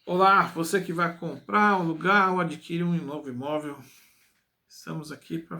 Olá, você que vai comprar um lugar ou adquirir um novo imóvel, estamos aqui para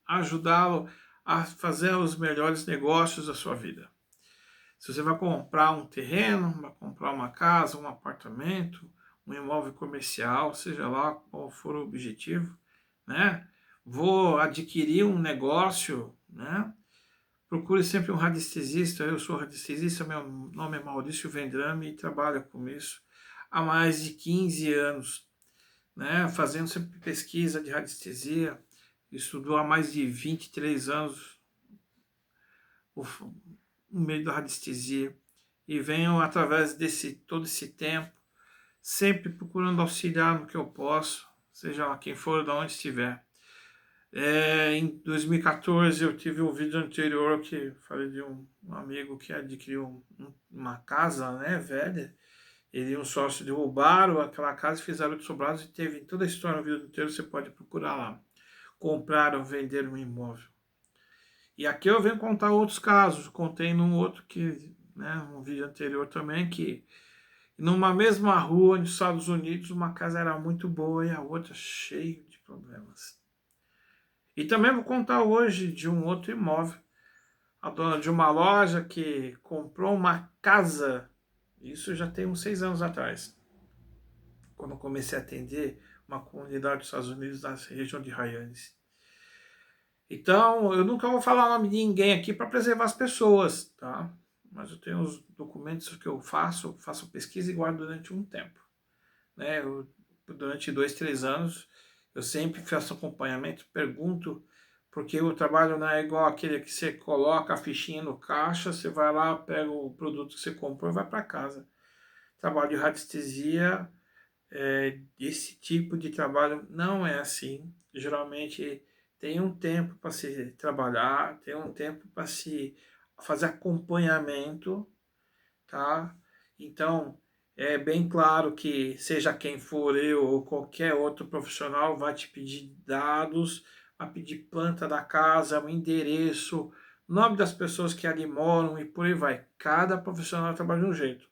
ajudá-lo a fazer os melhores negócios da sua vida. Se você vai comprar um terreno, vai comprar uma casa, um apartamento, um imóvel comercial, seja lá qual for o objetivo, né? Vou adquirir um negócio, né? Procure sempre um radiestesista. Eu sou radiestesista, meu nome é Maurício Vendrame e trabalho com isso há mais de 15 anos, né? Fazendo sempre pesquisa de radiestesia. Estudou há mais de 23 anos o meio da radiestesia e venho através desse todo esse tempo sempre procurando auxiliar no que eu posso, seja lá quem for, de onde estiver. Em 2014 eu tive um vídeo anterior que falei de um amigo que adquiriu uma casa, né, velha. Ele e um sócio derrubaram aquela casa e fizeram outros sobrados e teve toda a história no vídeo inteiro, você pode procurar lá. Compraram, venderam um imóvel. E aqui eu venho contar outros casos. Contei num outro que, né, um vídeo anterior também, que numa mesma rua nos Estados Unidos uma casa era muito boa e a outra cheia de problemas. E também vou contar hoje de um outro imóvel. A dona de uma loja que comprou uma casa, isso já tem uns 6 anos atrás, quando eu comecei a atender uma comunidade dos Estados Unidos, na região de Hyannis. Então, eu nunca vou falar o nome de ninguém aqui para preservar as pessoas, tá? Mas eu tenho os documentos que eu faço pesquisa e guardo durante um tempo, né? Durante 2, 3 anos, eu sempre faço acompanhamento, pergunto, porque o trabalho não é igual aquele que você coloca a fichinha no caixa, você vai lá, pega o produto que você comprou e vai para casa. Trabalho de radiestesia, esse tipo de trabalho não é assim. Geralmente tem um tempo para se trabalhar, tem um tempo para se fazer acompanhamento, tá? Então, é bem claro que seja quem for, eu ou qualquer outro profissional, vai te pedir dados, vai pedir planta da casa, o endereço, nome das pessoas que ali moram e por aí vai. Cada profissional trabalha de um jeito.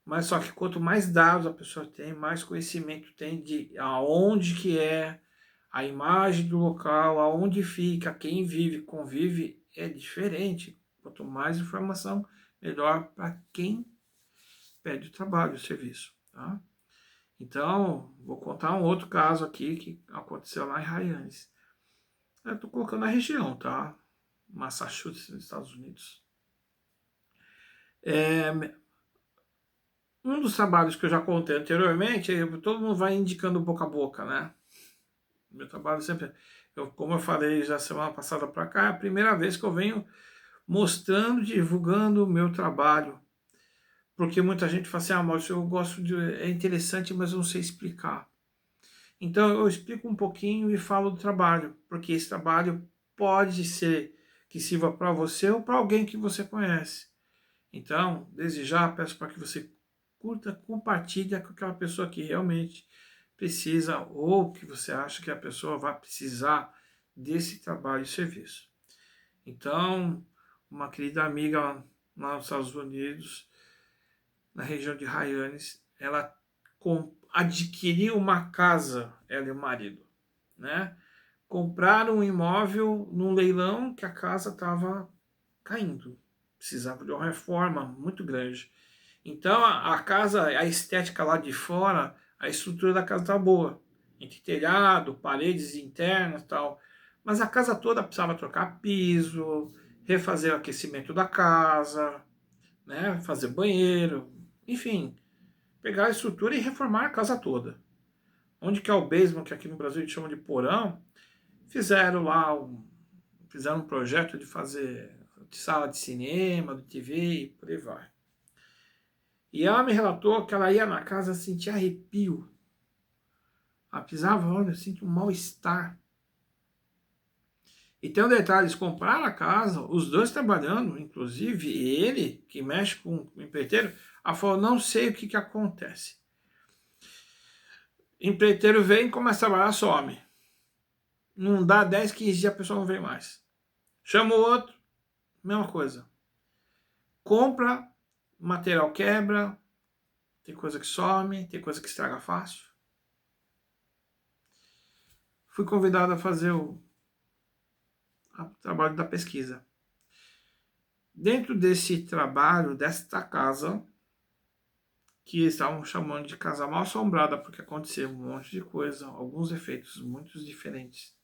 Mas só que quanto mais dados a pessoa tem, mais conhecimento tem de aonde que é, a imagem do local, aonde fica, quem vive, convive, é diferente. Quanto mais informação, melhor para quem pede o trabalho, o serviço. Tá? Então, vou contar um outro caso aqui que aconteceu lá em Hyannis. Eu estou colocando a região, tá? Massachusetts, nos Estados Unidos. É, um dos trabalhos que eu já contei anteriormente, todo mundo vai indicando boca a boca, né? Meu trabalho sempre, como eu falei já semana passada para cá, é a primeira vez que eu venho mostrando, divulgando o meu trabalho. Porque muita gente fala assim, Maurício, eu gosto de, é interessante, mas eu não sei explicar. Então eu explico um pouquinho e falo do trabalho, porque esse trabalho pode ser que sirva para você ou para alguém que você conhece. Então, desde já, peço para que você curta, compartilhe com aquela pessoa que realmente precisa ou que você acha que a pessoa vai precisar desse trabalho e serviço. Então, uma querida amiga lá nos Estados Unidos, na região de Hyannis, ela adquiriu uma casa, ela e o marido, né? Compraram um imóvel num leilão que a casa estava caindo, precisava de uma reforma muito grande. Então a casa, a estética lá de fora, a estrutura da casa tá boa, entre telhado, paredes internas, tal, mas a casa toda precisava trocar piso, refazer o aquecimento da casa, né, fazer banheiro, enfim, pegar a estrutura e reformar a casa toda. Onde que é o basement, que aqui no Brasil a gente chama de porão, fizeram lá fizeram um projeto de fazer de sala de cinema, de TV e por aí vai. E ela me relatou que ela ia na casa sentir arrepio. Ela pisava, olha, eu sinto um mal-estar. E tem um detalhe, eles compraram a casa, os dois trabalhando, inclusive ele, que mexe com o empreiteiro, ela falou, não sei o que, que acontece. Empreiteiro vem, começa a trabalhar, some. Não dá 10, 15 dias, a pessoa não vem mais. Chama o outro, mesma coisa. Compra, material quebra, tem coisa que some, tem coisa que estraga fácil. Fui convidado a fazer o trabalho da pesquisa. Dentro desse trabalho, desta casa, que estavam chamando de casa mal assombrada, porque aconteceu um monte de coisa, alguns efeitos muito diferentes.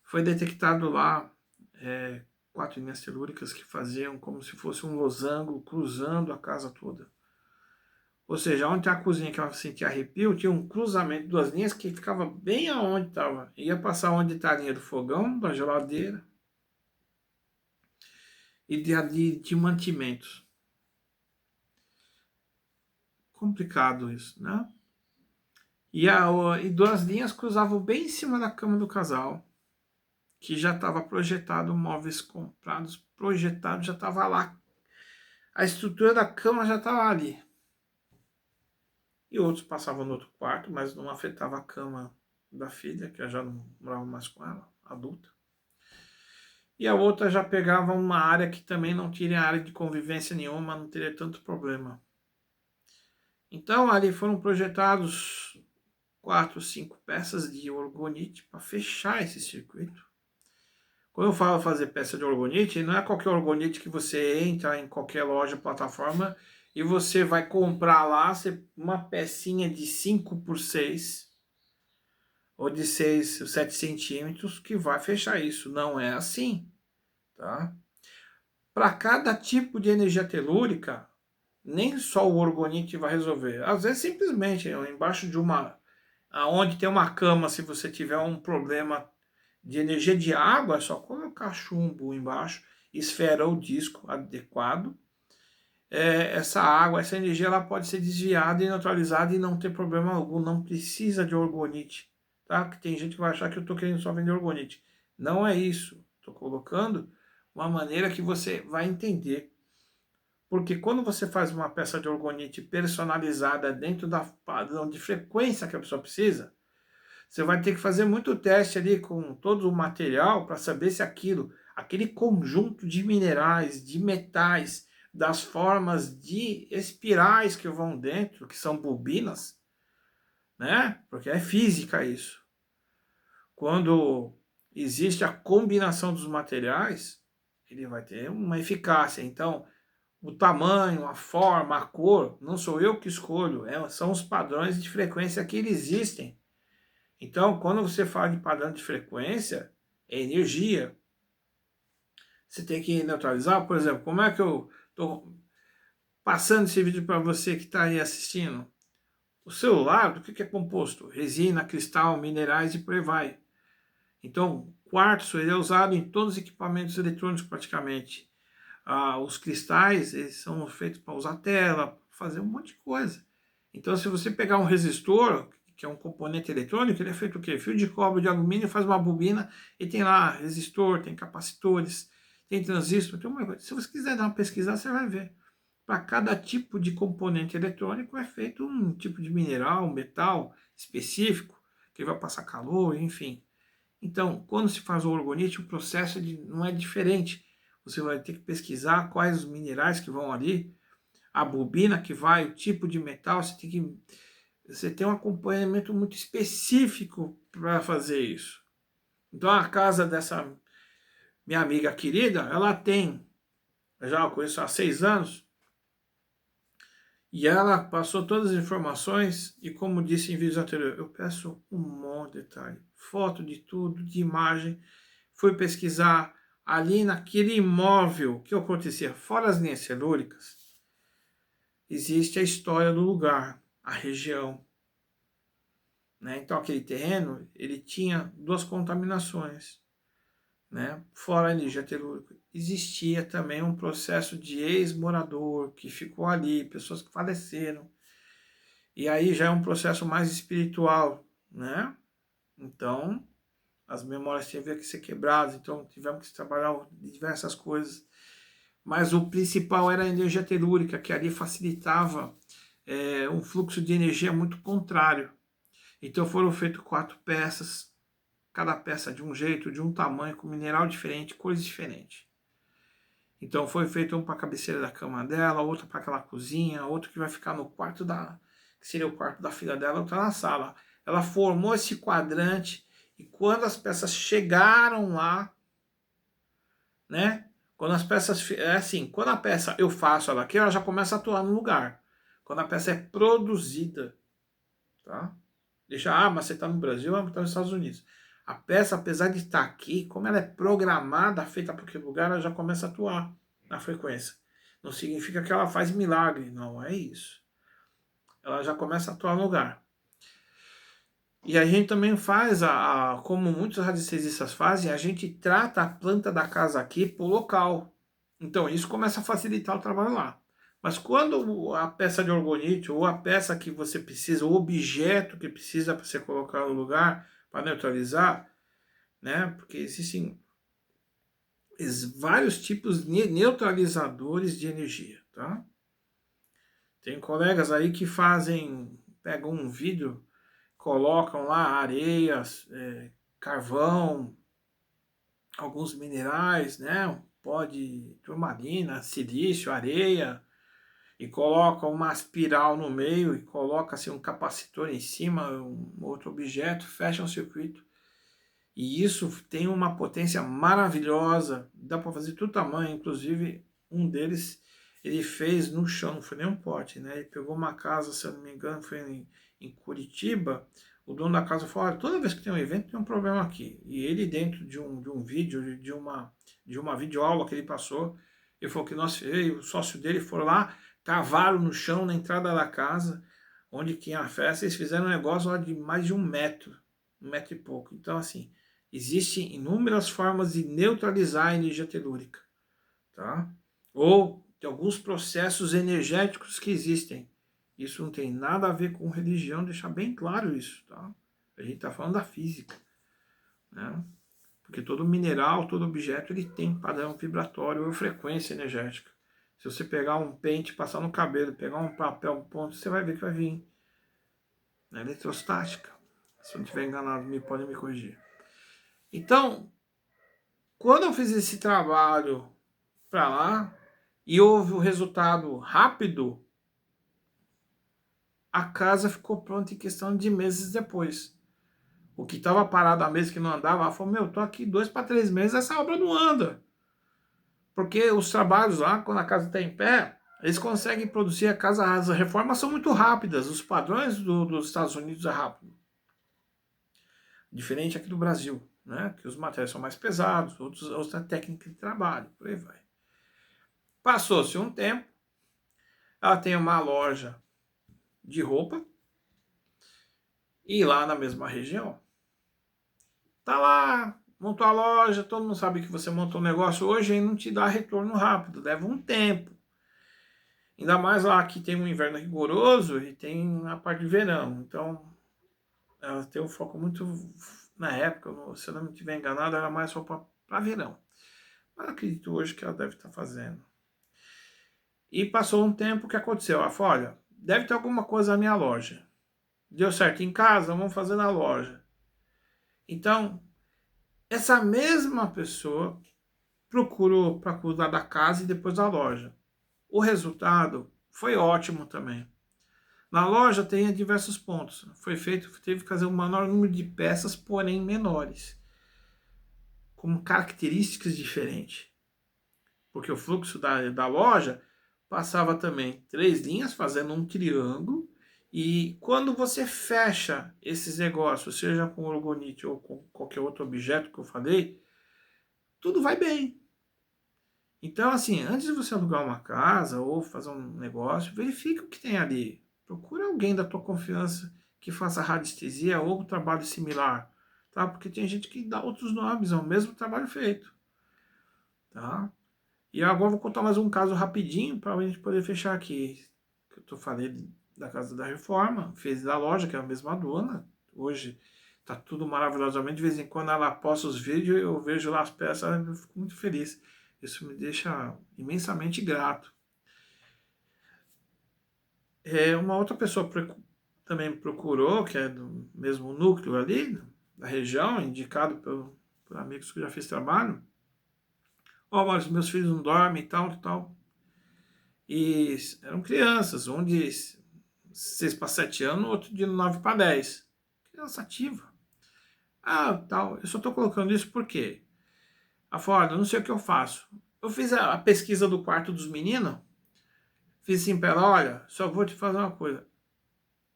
Foi detectado lá 4 linhas telúricas que faziam como se fosse um losango cruzando a casa toda. Ou seja, onde tem a cozinha que ela sentia arrepio, tinha um cruzamento de 2 linhas que ficava bem aonde estava. Ia passar onde está a linha do fogão, da geladeira e de mantimentos. Complicado isso, né? E 2 linhas cruzavam bem em cima da cama do casal, que já estava projetado, móveis comprados, projetado, já estava lá. A estrutura da cama já estava ali. E outros passavam no outro quarto, mas não afetava a cama da filha, que eu já não morava mais com ela, adulta. E a outra já pegava uma área que também não tinha área de convivência nenhuma, não teria tanto problema. Então ali foram projetados 4, 5 peças de orgonite para fechar esse circuito. Quando eu falo fazer peça de orgonite, não é qualquer orgonite que você entra em qualquer loja, plataforma, e você vai comprar lá uma pecinha de 5x6 ou de 6 ou 7 centímetros que vai fechar isso. Não é assim, tá? Para cada tipo de energia telúrica, nem só o orgonite vai resolver. Às vezes, simplesmente, embaixo de aonde tem uma cama, se você tiver um problema de energia de água, é só colocar chumbo embaixo, esfera o disco adequado. Essa água, essa energia, ela pode ser desviada e neutralizada e não ter problema algum, não precisa de orgonite, tá? Porque tem gente que vai achar que eu estou querendo só vender orgonite. Não é isso. Estou colocando uma maneira que você vai entender. Porque quando você faz uma peça de orgonite personalizada dentro da padrão de frequência que a pessoa precisa, você vai ter que fazer muito teste ali com todo o material para saber se aquele conjunto de minerais, de metais, das formas de espirais que vão dentro, que são bobinas, né? Porque é física isso. Quando existe a combinação dos materiais, ele vai ter uma eficácia. Então, o tamanho, a forma, a cor, não sou eu que escolho, são os padrões de frequência que existem. Então, quando você fala de padrão de frequência, é energia. Você tem que neutralizar, por exemplo, como é que eu estou passando esse vídeo para você que está aí assistindo? O celular, do que é composto? Resina, cristal, minerais e por aí vai. Então, quartzo ele é usado em todos os equipamentos eletrônicos praticamente. Os cristais eles são feitos para usar tela, fazer um monte de coisa. Então, se você pegar um resistor, que é um componente eletrônico, ele é feito o quê? Fio de cobre, de alumínio, faz uma bobina e tem lá resistor, tem capacitores, tem transistor, tem uma coisa. Se você quiser dar uma pesquisada, você vai ver. Para cada tipo de componente eletrônico é feito um tipo de mineral, um metal específico, que vai passar calor, enfim. Então, quando se faz o orgonite, o processo não é diferente. Você vai ter que pesquisar quais os minerais que vão ali, a bobina que vai, o tipo de metal, você tem um acompanhamento muito específico para fazer isso. Então a casa dessa minha amiga querida, ela tem, eu já a conheço há 6 anos, e ela passou todas as informações, e como disse em vídeos anteriores, eu peço um monte de detalhe, foto de tudo, de imagem, fui pesquisar ali naquele imóvel, o que acontecia, fora as linhas telúricas, existe a história do lugar, a região, né? Então aquele terreno, ele tinha 2 contaminações, né? Fora a energia telúrica, existia também um processo de ex-morador que ficou ali, pessoas que faleceram, e aí já é um processo mais espiritual, né? Então, as memórias tiveram que ser quebradas, então tivemos que trabalhar diversas coisas, mas o principal era a energia telúrica, que ali facilitava um fluxo de energia muito contrário. Então foram feitas 4 peças, cada peça de um jeito, de um tamanho, com mineral diferente, cores diferentes. Então foi feito um para a cabeceira da cama dela, outro para aquela cozinha, outro que vai ficar no quarto que seria o quarto da filha dela, outra na sala. Ela formou esse quadrante e quando as peças chegaram lá, né? Quando as peças, é assim, quando a peça eu faço ela aqui, ela já começa a atuar no lugar. Quando a peça é produzida, tá? Mas você está no Brasil ou está nos Estados Unidos? A peça, apesar de estar aqui, como ela é programada, feita para aquele lugar, ela já começa a atuar na frequência. Não significa que ela faz milagre, não é isso. Ela já começa a atuar no lugar. E a gente também faz, como muitos radiestesistas fazem, a gente trata a planta da casa aqui pro local. Então isso começa a facilitar o trabalho lá. Mas quando a peça de orgonite ou a peça que você precisa, o objeto que precisa para você colocar no lugar para neutralizar, né? Porque existem vários tipos de neutralizadores de energia, tá? Tem colegas aí que pegam um vidro, colocam lá areias, carvão, alguns minerais, né? Um pó de turmalina, silício, areia, e coloca uma espiral no meio e coloca assim, um capacitor em cima, um outro objeto, fecha um circuito. E isso tem uma potência maravilhosa, dá para fazer todo tamanho, inclusive um deles ele fez no chão, não foi nem um pote, né? Ele pegou uma casa, se eu não me engano, foi em Curitiba. O dono da casa falou: olha, toda vez que tem um evento tem um problema aqui. E ele, dentro de um vídeo, de uma videoaula que ele passou, ele falou que ele e o sócio dele foram lá, cavaram no chão, na entrada da casa, onde tinha a festa, eles fizeram um negócio lá de mais de 1 metro e pouco. Então, assim, existem inúmeras formas de neutralizar a energia telúrica, tá? Ou de alguns processos energéticos que existem. Isso não tem nada a ver com religião, deixar bem claro isso, tá? A gente está falando da física, né? Porque todo mineral, todo objeto, ele tem padrão vibratório ou frequência energética. Se você pegar um pente, passar no cabelo, pegar um papel, um ponto, você vai ver que vai vir na eletrostática. Se eu não estiver enganado, podem me corrigir. Então, quando eu fiz esse trabalho para lá e houve o resultado rápido, a casa ficou pronta em questão de meses depois. O que estava parado há meses que não andava, ela falou: meu, tô aqui 2 para 3 meses, essa obra não anda. Porque os trabalhos lá, quando a casa está em pé, eles conseguem produzir a casa, as reformas são muito rápidas, os padrões dos Estados Unidos é rápido. Diferente aqui do Brasil, né? Que os materiais são mais pesados, outra técnica de trabalho, por aí vai. Passou-se um tempo, ela tem uma loja de roupa e lá na mesma região. Tá lá, montou a loja, todo mundo sabe que você montou um negócio hoje e não te dá retorno rápido, leva um tempo. Ainda mais lá que tem um inverno rigoroso e tem a parte de verão. Então, ela tem um foco muito, na época, se eu não me estiver enganado, era mais roupa para verão. Mas acredito hoje que ela deve estar fazendo. E passou um tempo, o que aconteceu? Ela falou: olha, deve ter alguma coisa na minha loja. Deu certo em casa, vamos fazer na loja. Então, essa mesma pessoa procurou para cuidar da casa e depois da loja. O resultado foi ótimo também. Na loja tem diversos pontos. Teve que fazer um menor número de peças, porém menores, com características diferentes. Porque o fluxo da loja passava também 3 linhas, fazendo um triângulo, e quando você fecha esses negócios, seja com orgonite ou com qualquer outro objeto que eu falei, tudo vai bem. Então, assim, antes de você alugar uma casa ou fazer um negócio, verifique o que tem ali. Procura alguém da tua confiança que faça radiestesia ou trabalho similar, tá? Porque tem gente que dá outros nomes ao mesmo trabalho feito, tá? E agora eu vou contar mais um caso rapidinho para a gente poder fechar aqui. Eu falei da Casa da Reforma, fez da loja, que é a mesma dona. Hoje tá tudo maravilhosamente. De vez em quando ela posta os vídeos, eu vejo lá as peças, eu fico muito feliz. Isso me deixa imensamente grato. Uma outra pessoa também procurou, que é do mesmo núcleo ali, da região, indicado por amigos que eu já fiz trabalho. Ó, mas meus filhos não dormem e tal, e tal. E eram crianças, um de 6 para 7 anos, outro de 9 para 10. Criança ativa. Ah, tal. Eu só estou colocando isso porque a Ford, eu não sei o que eu faço. Eu fiz a pesquisa do quarto dos meninos, fiz assim para ela, olha, só vou te fazer uma coisa.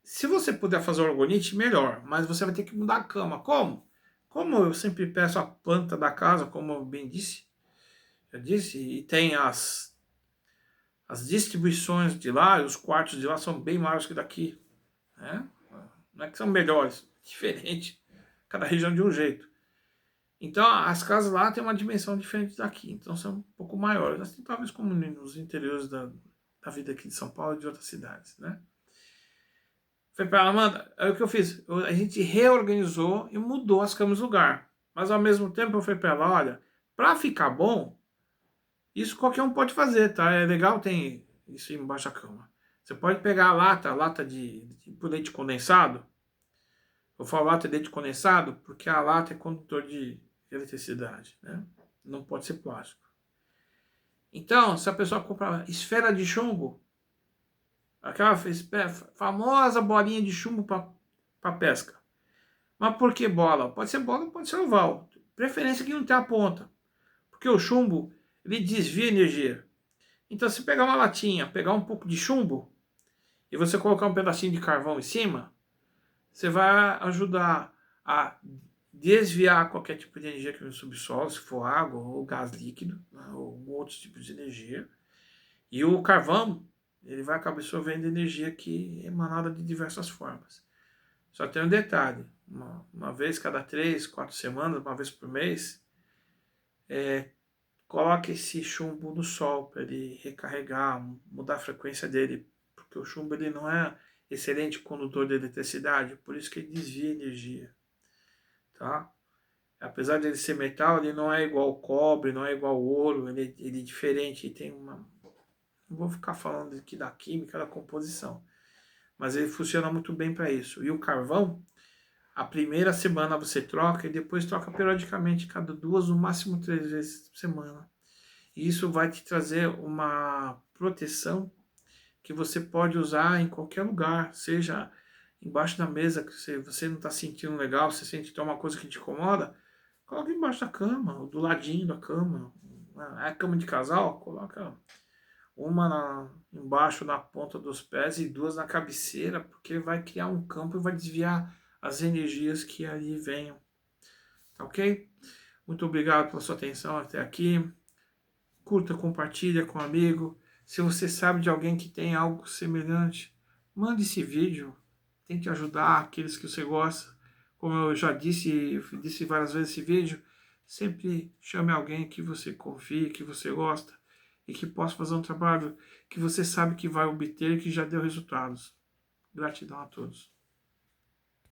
Se você puder fazer o orgonite, melhor, mas você vai ter que mudar a cama. Como? Como eu sempre peço a planta da casa, como eu bem disse, eu disse, e tem as distribuições de lá, os quartos de lá são bem maiores que daqui, né? Não é que são melhores, diferente, cada região de um jeito. Então as casas lá têm uma dimensão diferente daqui, então são um pouco maiores, assim, talvez como nos interiores da vida aqui de São Paulo e de outras cidades, né? Foi para ela, Amanda, aí o que eu fiz? A gente reorganizou e mudou as camas no lugar. Mas ao mesmo tempo eu falei para ela, olha, para ficar bom, isso qualquer um pode fazer, tá? É legal, tem isso embaixo da cama. Você pode pegar a lata de leite condensado. Eu falo lata de leite condensado porque a lata é condutor de eletricidade, né? Não pode ser plástico. Então, se a pessoa comprar esfera de chumbo, aquela famosa bolinha de chumbo para pesca. Mas por que bola? Pode ser bola, pode ser oval. Preferência que não tenha a ponta. Porque o chumbo, ele desvia energia. Então, se pegar uma latinha, pegar um pouco de chumbo, e você colocar um pedacinho de carvão em cima, você vai ajudar a desviar qualquer tipo de energia que vem no subsolo, se for água ou gás líquido, né, ou outros tipos de energia. E o carvão, ele vai acabar absorvendo energia que é emanada de diversas formas. Só tem um detalhe, uma vez cada 3, 4 semanas, uma vez por mês, coloque esse chumbo no sol para ele recarregar, mudar a frequência dele, porque o chumbo ele não é excelente condutor de eletricidade, por isso que ele desvia energia, tá? Apesar de ele ser metal, ele não é igual ao cobre, não é igual ao ouro, ele é diferente, ele tem uma... Não vou ficar falando aqui da química, da composição, mas ele funciona muito bem para isso. E o carvão, a primeira semana você troca e depois troca periodicamente, cada 2, no máximo 3 vezes por semana. E isso vai te trazer uma proteção que você pode usar em qualquer lugar, seja embaixo da mesa, que você não está sentindo legal, você sente que tem uma coisa que te incomoda, coloca embaixo da cama, ou do ladinho da cama. É a cama de casal, coloca uma embaixo na ponta dos pés e 2 na cabeceira, porque vai criar um campo e vai desviar as energias que ali venham. Tá ok? Muito obrigado pela sua atenção até aqui. Curta, compartilha com um amigo. Se você sabe de alguém que tem algo semelhante, mande esse vídeo. Tente ajudar aqueles que você gosta. Como eu já disse várias vezes esse vídeo, sempre chame alguém que você confie, que você gosta e que possa fazer um trabalho que você sabe que vai obter e que já deu resultados. Gratidão a todos.